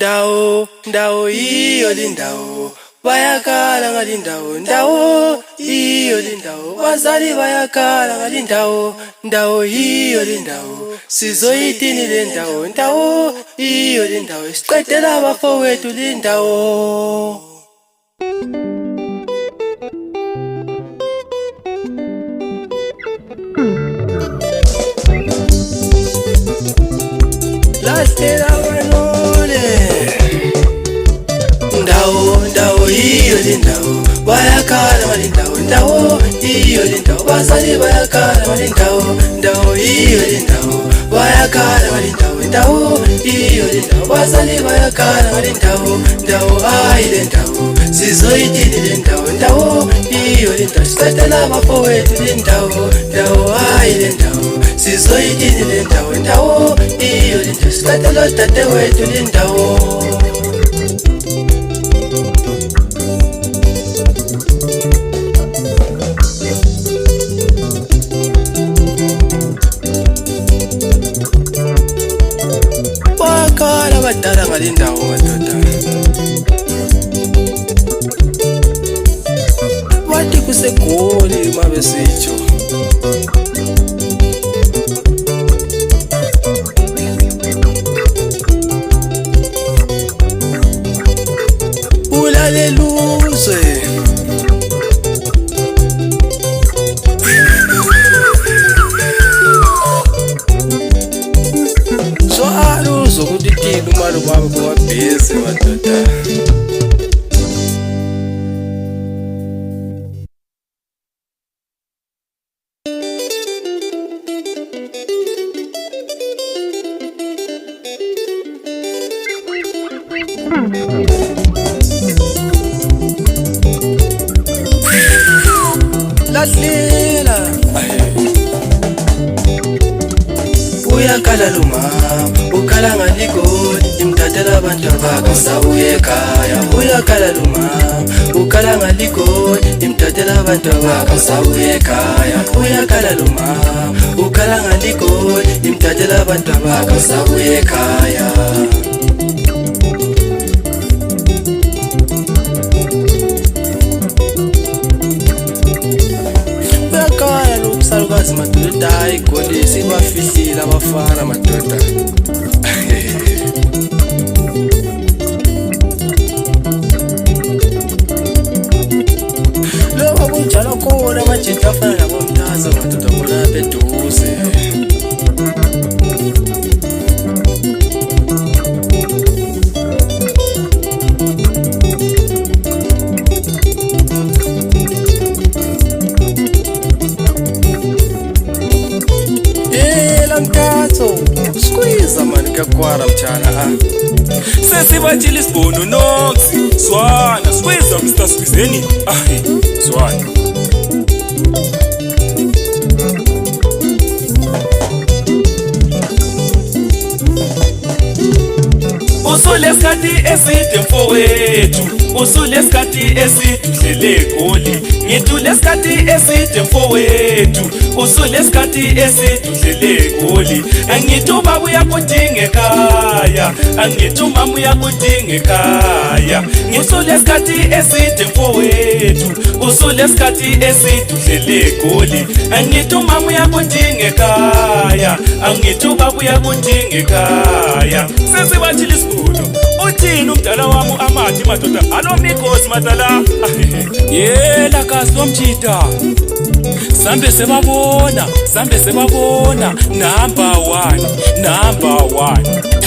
Ndawo iyo lindawo bayakala ngalindawo ndawo iyo lindawo bazali bayakala ngalindawo ndawo iyo lindawo sizoyithini lendawo ndawo iyo lindawo siqedela abafowethu lindawo. Lastela wanole ndawo iyo lindawo bayakala ngalindawo ndawo iyo lindawo bazali bayakala ngalindawo ndawo iyo lindawo bayakala ngalindawo ndawo iyo lindawo bazali bayakala ngalindawo ndawo ayi lendawo sizoyithini lendawo ndawo iyo lindawo siqedela abafowethu lindawo ndawo ayi lendawo sizoyithini lendawo ndawo iyo lindawo siqedela dadewethu lindawo. Wakala badala ngalindawo madoda wathi kusegoli mabesitsho ulaleluzwe zokuthithini umali wami kuwabhizi madoda. Ladlela uyakala luma ukala ngaligoli imdatela abantu bakho sawuye ekhaya. Uyakala luma ukala ngaligoli imdatela abantu bakho sawuye ekhaya. Uyakala luma ukala ngaligoli imdatela abantu bakho sawuye ekhaya. Salukazi madoda igolisi bafihlile abafana madoda. Loba kunjalo khona amajita afana nabomthaza madoda bona beduze. Squeeze mani kakwara mchana sesibatshile isibono noksi Zwana squeeze Mr. Squeezeni Zwana usulesikhathi eside mfowethu usulesikhathi eside udlele egoli ngithi lesikhathi eside mfowethu usulesikhathi eside udlele egoli angithi ubaba uyakudinga ekhaya angithi umama uyakudinga ekhaya usulesikhathi eside mfowethu usulesikhathi eside udlele egoli angithi umama uyakudinga ekhaya angithi ubaba uyakudinga ekhaya sesibathile isibulo uthini umdala wami amathi madoda anomnikosi madala yela kasi womjita sambe sebabona number 1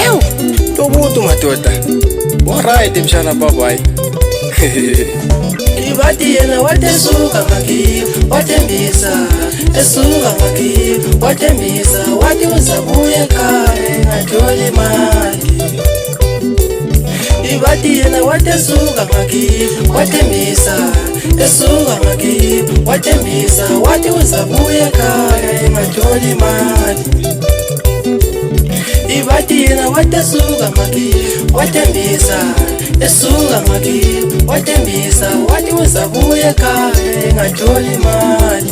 ew tobutu madoda alright mshana babayi ibadi yena watesuka ngakiyo watembisa esuka ngakiyo watembisa wathi uzabuya ekhaya ngatholi imali. Ibadi yena watesuka ngakiyo watembisa esuka ngakiyo watembisa wathi uzabuya ekhaya ngatholi imali. Ibadi yena watesuka ngakiyo watembisa esuka ngakiyo watembisa wathi uzabuya ekhaya ngatholi imali.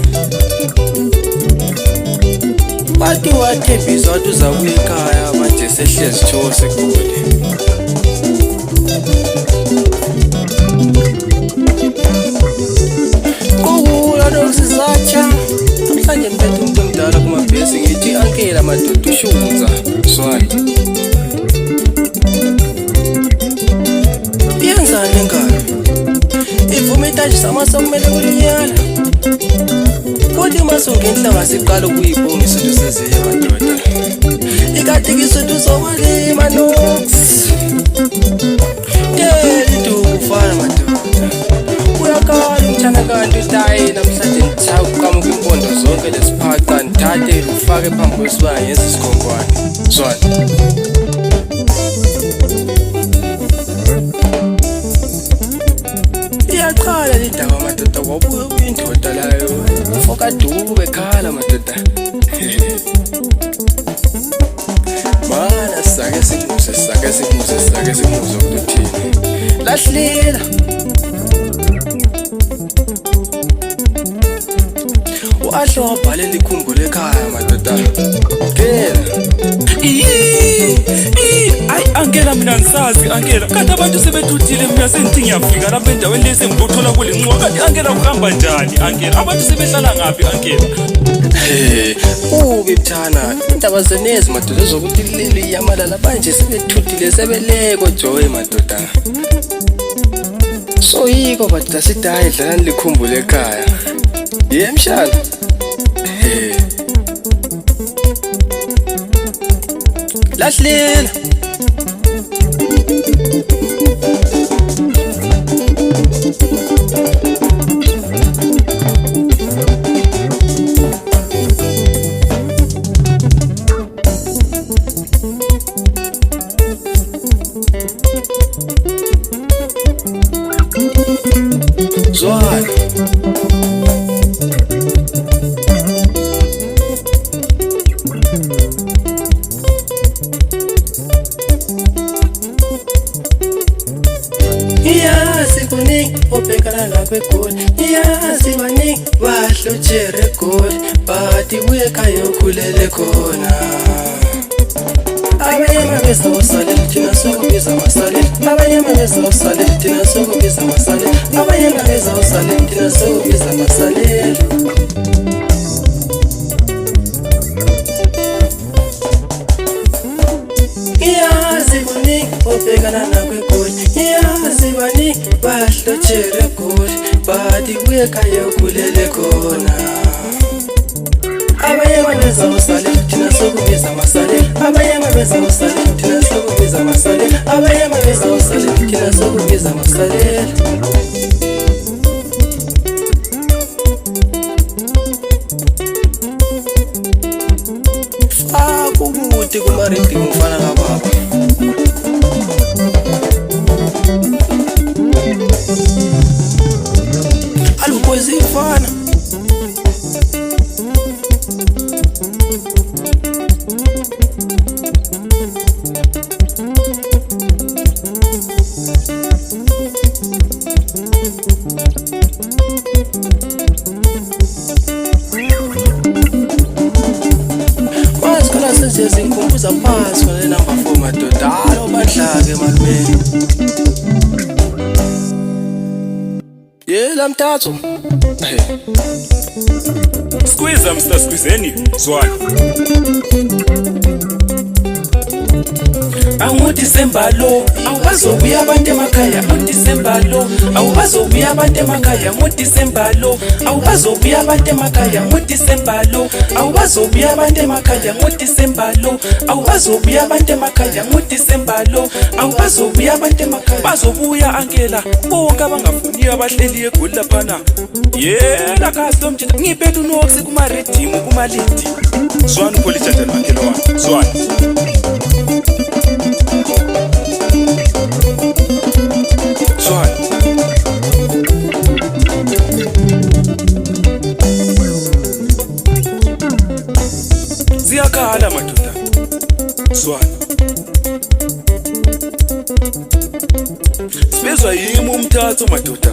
Wathi wathembisa wathi uzabuya ekhaya manje sehlezi Joe segoli. Kukula dosizacha namhlanje mphethe umuntu omdala kumabhesi ngithi ankela madoda ushuza swali iyenzani ngalo ivuma itanji samasokumele kulinyala kodwa imasongenhla ngasiqala ukuyibonga isinto seziye madoda ikade kisinto somalima nox ufana madoda uyakala umthana kanti utayi namhlanje ngithakuqamuka impondo zonke lesiphaca ngithathe ufake phambi kwesibaya ngenza isikhonkwane swali iyaqala lindaba madoda kwabuya kuyindoda layo fokaduku bekhala madoda mana sake simuze ukuthini lahlela u-Ahlo wabhalela ikhumbulo ekhaya madoda ngela ayi angela mina ngisazi angela kanti abantu sebethuthile mina sengithi ngiyafika lapha endaweni lesi ngibothola kule ncuwa kanti angela kuhamba njani angela abantu sebehlala ngaphi angela ubi buthana indaba zenezi madoda zokuthi leli yamalala manje sebethuthile sebeleko joy madoda so yiko madoda sithi hayi dlalani likhumbule ekhaya yemshana lahlela zwala kuningi obhekana lapho egoli iyazi baningi bahlotshele egoli bathi buye ekhaya okhulele khona abanye mabeza usalela thina sokubiza amasalela abanye mabeza usalela thina sokubiza amasalela abanye mabeza usalela thina sokubiza amasalela iyazi kuningi obhekana lapho egoli iyazi baningi bahlotshele egoli bathi buye ekhaya okhulele khona abanye mabeza usalela thina sokubiza amasalela abanye mabeza usalela thina sokubiza amasalela abanye mabeza usalela thina sokubiza amasalela faka ubude kumaridi umfana kababa alubozifana zingikhumbuza phansi kwale namba 4 madoda alo badlake malumeni yela mtatho squeeze Mr Squeezeni zwala December lo awubazobuya abantu emakhaya December lo awubazobuya abantu emakhaya December lo awubazobuya abantu emakhaya December lo awubazobuya abantu emakhaya December lo awubazobuya abantu emakhaya December lo awubazobuya abantu emakhaya bazobuya angela bonke abangafuniyo abahleli egoli laphana yena kahle mjina ngiphethe unox kuma redeem kuma lead zwana police agent angela wami zwana ziyakhala madoda zwana sibezwa yimi umthatho madoda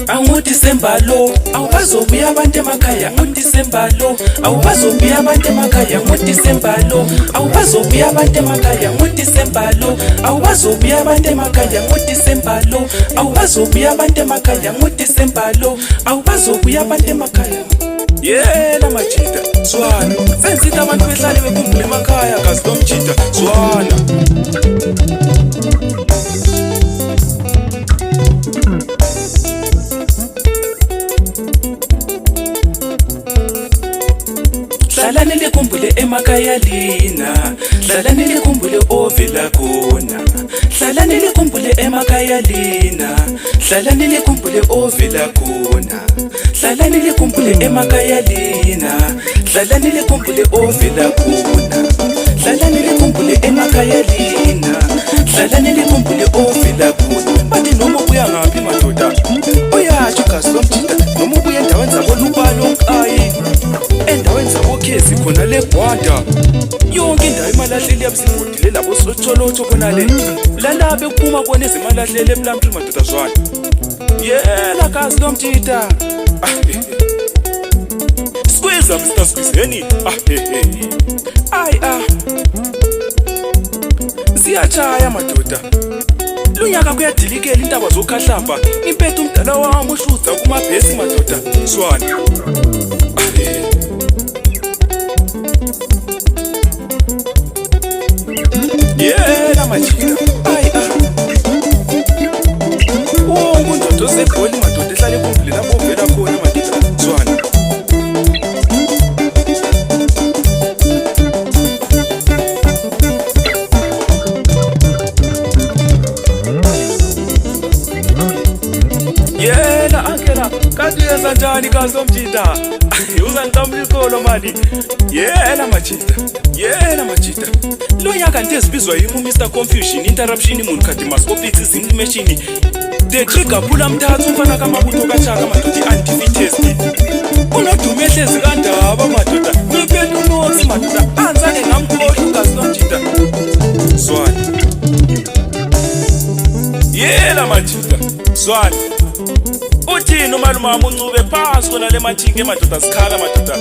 anguDisemba lo awubazobuya abantu emakhaya nguDisemba lo awubazobuya abantu emakhaya nguDisemba lo awubazobuya abantu emakhaya nguDisemba lo awubazobuya abantu emakhaya nguDisemba lo awubazobuya abantu emakhaya nguDisemba lo awubazobuya abantu emakhaya yela majida zwana senzita abantu behlale bekhumbule emakhaya kazi lomjida zwana hlalani likhumbule emakhaya lina hlalani likhumbule ovela khona hlalani likhumbule emakhaya lina hlalani likhumbule ovela khona hlalani likhumbule emakhaya lina hlalani likhumbule ovela khona hlalani likhumbule emakhaya lina hlalani likhumbule ovela khona bathi noma ubuya ngaphi madoda uyatsho gazi lomjida noma ubuya endaweni zabolubalo onkayi endaweni zabokhezi khona leGwanda yonke indawo imalahleli yabusigudile labo sotholotho khona le lalabe ukuphuma kona ezimalahleli emlamphini madoda zwana yela gazi lomjida squeeze Mr. Squeezeni siyachaya madoda lunyaka kuyadilikela intaba zokhahlamba impethu umdala wami ushudza kumabhesi madoda zwana yela majida wonke undoda osebholi madoda ehlale ekhumbule lapho ovela khona madoda zwana yela ankela kanti uyenza njani kazi lomjida uzangiqamula ikolo mani yela majida lo nyaka nto ezibizwa yimi uMr Confusion interruption immune cardiomyopathy inflammation the trigger phula mthathu umfana kamabutho kachaka madoda i-antifi test unodume ehlezi kandaba madoda ngiphethe unosi madoda anzange ngamkhohlwa ugazi lomjida zwana yela majida zwana uthini umalumama uncube phansi kona le mathingi emadoda sikhala madoda